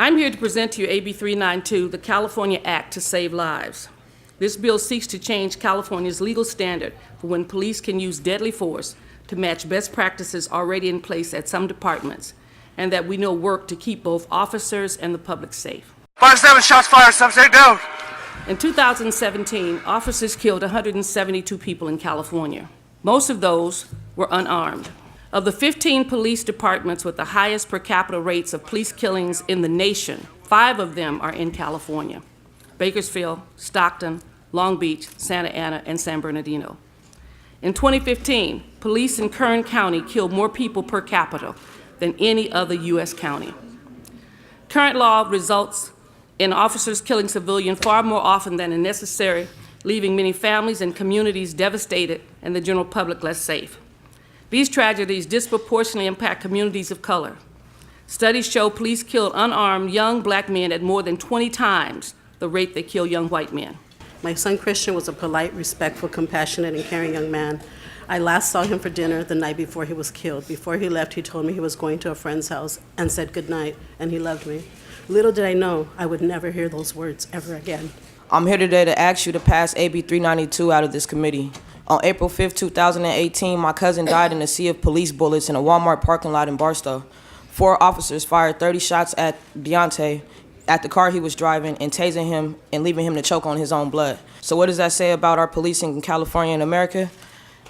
I'm here to present to you AB 392, the California Act to Save Lives. This bill seeks to change California's legal standard for when police can use deadly force to match best practices already in place at some departments, and that we know work to keep both officers and the public safe. 5-7 shots fired, subject down. In 2017, officers killed 172 people in California. Most of those were unarmed. Of the 15 police departments with the highest per capita rates of police killings in the nation, 5 of them are in California: Bakersfield, Stockton, Long Beach, Santa Ana, and San Bernardino. In 2015, police in Kern County killed more people per capita than any other U.S. county. Current law results in officers killing civilians far more often than is necessary, leaving many families and communities devastated and the general public less safe. These tragedies disproportionately impact communities of color. Studies show police killed unarmed young black men at more than 20 times the rate they kill young white men. My son Christian was a polite, respectful, compassionate, and caring young man. I last saw him for dinner the night before he was killed. Before he left, he told me he was going to a friend's house and said goodnight, and he loved me. Little did I know I would never hear those words ever again. I'm here today to ask you to pass AB 392 out of this committee. On April 5, 2018, my cousin died in a sea of police bullets in a Walmart parking lot in Barstow. 4 officers fired 30 shots at Deontay at the car he was driving and tasing him and leaving him to choke on his own blood. So what does that say about our policing in California and America?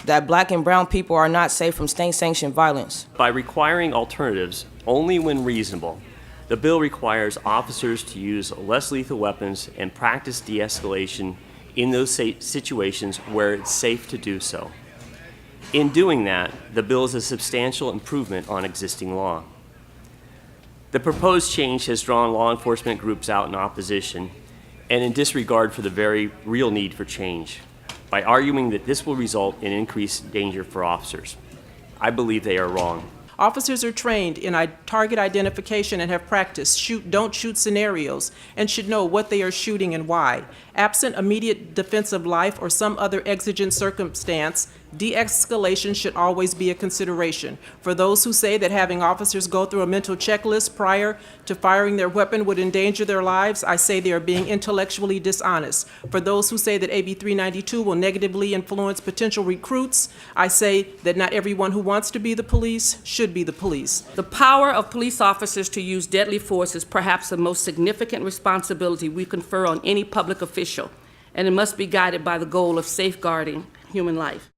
That black and brown people are not safe from state-sanctioned violence. By requiring alternatives only when reasonable, the bill requires officers to use less lethal weapons and practice de-escalation in those situations where it's safe to do so. In doing that, the bill is a substantial improvement on existing law. The proposed change has drawn law enforcement groups out in opposition and in disregard for the very real need for change, by arguing that this will result in increased danger for officers. I believe they are wrong. Officers are trained in target identification and have practiced shoot, don't shoot scenarios and should know what they are shooting and why. Absent immediate defense of life or some other exigent circumstance, de-escalation should always be a consideration. For those who say that having officers go through a mental checklist prior to firing their weapon would endanger their lives, I say they are being intellectually dishonest. For those who say that AB 392 will negatively influence potential recruits, I say that not everyone who wants to be the police should be the police. The power of police officers to use deadly force is perhaps the most significant responsibility we confer on any public official, and it must be guided by the goal of safeguarding human life.